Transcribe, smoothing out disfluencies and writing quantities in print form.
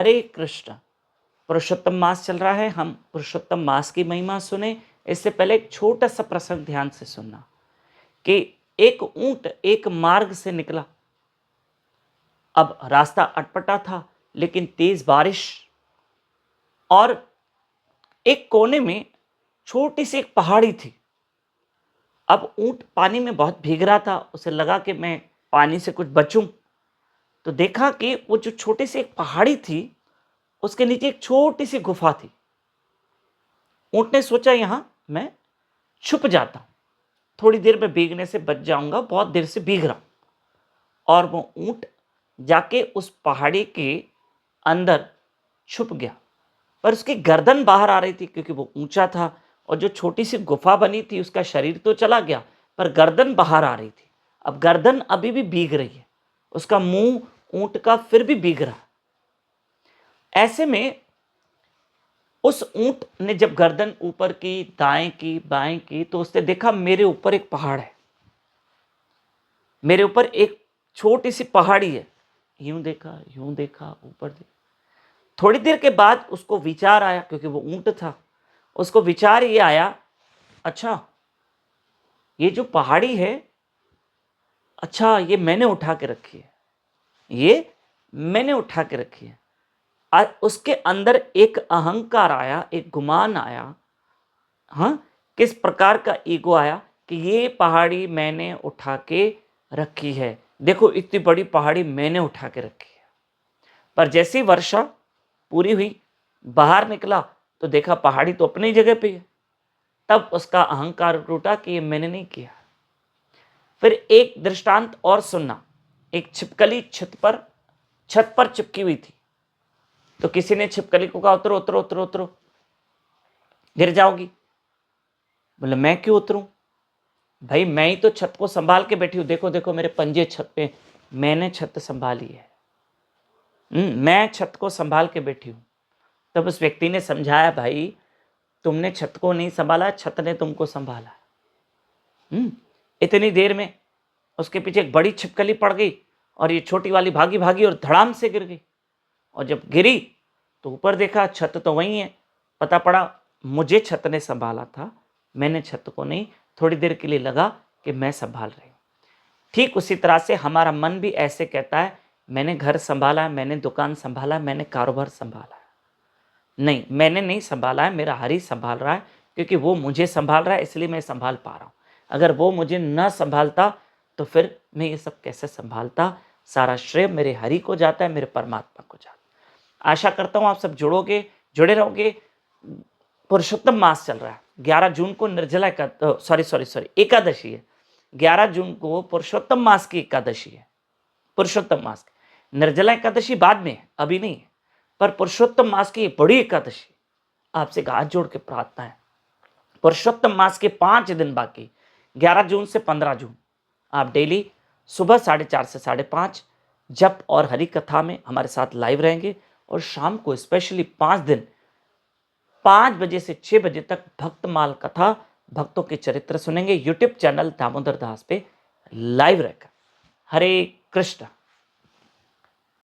हरे कृष्ण। पुरुषोत्तम मास चल रहा है, हम पुरुषोत्तम मास की महिमा सुने। इससे पहले एक छोटा सा प्रसंग ध्यान से सुनना कि एक ऊंट एक मार्ग से निकला। अब रास्ता अटपटा था, लेकिन तेज बारिश और एक कोने में छोटी सी एक पहाड़ी थी। अब ऊंट पानी में बहुत भीग रहा था, उसे लगा कि मैं पानी से कुछ बचूं। तो देखा कि वो जो छोटी सी एक पहाड़ी थी, उसके नीचे एक छोटी सी गुफा थी। ऊंट ने सोचा यहां मैं छुप जाता हूं, थोड़ी देर में भीगने से बच जाऊंगा, बहुत देर से भीग रहा हूं। और वो ऊंट जाके उस पहाड़ी के अंदर छुप गया। पर उसकी गर्दन बाहर आ रही थी क्योंकि वो ऊंचा था, और जो छोटी सी गुफा बनी थी उसका शरीर तो चला गया, पर गर्दन बाहर आ रही थी। अब गर्दन अभी भी भीग रही है, उसका मुंह ऊंट का फिर भी भीग रहा है। ऐसे में उस ऊंट ने जब गर्दन ऊपर की, दाएं की, बाएं की, तो उसने देखा मेरे ऊपर एक पहाड़ है, मेरे ऊपर एक छोटी सी पहाड़ी है। यूं देखा, यूं देखा, ऊपर देखा। थोड़ी देर के बाद उसको विचार आया, क्योंकि वो ऊंट था, उसको विचार ये आया, अच्छा ये जो पहाड़ी है, अच्छा ये मैंने उठा के रखी है, ये मैंने उठा के रखी है। और उसके अंदर एक अहंकार आया, एक गुमान आया। हाँ, किस प्रकार का ईगो आया कि ये पहाड़ी मैंने उठा के रखी है, देखो इतनी बड़ी पहाड़ी मैंने उठा के रखी है। पर जैसी वर्षा पूरी हुई, बाहर निकला, तो देखा पहाड़ी तो अपनी जगह पे है। तब उसका अहंकार टूटा कि ये मैंने नहीं किया। फिर एक दृष्टांत और सुनना। एक छिपकली छत पर चिपकी हुई थी। तो किसी ने छिपकली को कहा उतरो उतरो उतरो उतरो, गिर जाओगी। बोले मैं क्यों उतरूं, भाई मैं ही तो छत को संभाल के बैठी हूं, देखो देखो मेरे पंजे छत पे, मैंने छत संभाली है। मैं छत को संभाल के बैठी हूं। तब उस व्यक्ति ने समझाया, भाई तुमने छत को नहीं संभाला, छत ने तुमको संभाला। इतनी देर में उसके पीछे एक बड़ी छिपकली पड़ गई, और ये छोटी वाली भागी भागी और धड़ाम से गिर गई। और जब गिरी तो ऊपर देखा छत तो वही है। पता पड़ा मुझे छत ने संभाला था, मैंने छत को नहीं। थोड़ी देर के लिए लगा कि मैं संभाल रही हूं। ठीक उसी तरह से हमारा मन भी ऐसे कहता है, मैंने घर संभाला है, मैंने दुकान संभाला है, मैंने कारोबार संभाला है। नहीं, मैंने नहीं संभाला है, मेरा हरि संभाल रहा है, क्योंकि वो मुझे संभाल रहा है, इसलिए मैं संभाल पा रहा हूं। अगर वो मुझे न संभालता तो फिर मैं ये सब कैसे संभालता। सारा श्रेय मेरे हरि को जाता है, मेरे परमात्मा को जाता है। आशा करता हूं आप सब जुड़े रहोगे। पुरुषोत्तम मास चल रहा है। 11 जून को निर्जला एकादशी है। 11 जून को पुरुषोत्तम मास की एकादशी है। पुरुषोत्तम मास की निर्जला एकादशी बाद में है, अभी नहीं है। पर पुरुषोत्तम मास की बड़ी एकादशी, आपसे हाथ जोड़ के प्रार्थना है, पुरुषोत्तम मास के 5 दिन बाकी, 11 जून से 15 जून, आप डेली सुबह 4:30 से 5:30 जप और हरि कथा में हमारे साथ लाइव रहेंगे। और शाम को स्पेशली 5 दिन 5 बजे से 6 बजे तक भक्तमाल कथा, भक्तों के चरित्र सुनेंगे यूट्यूब चैनल दामोदर दास पे लाइव रहकर। हरे कृष्ण।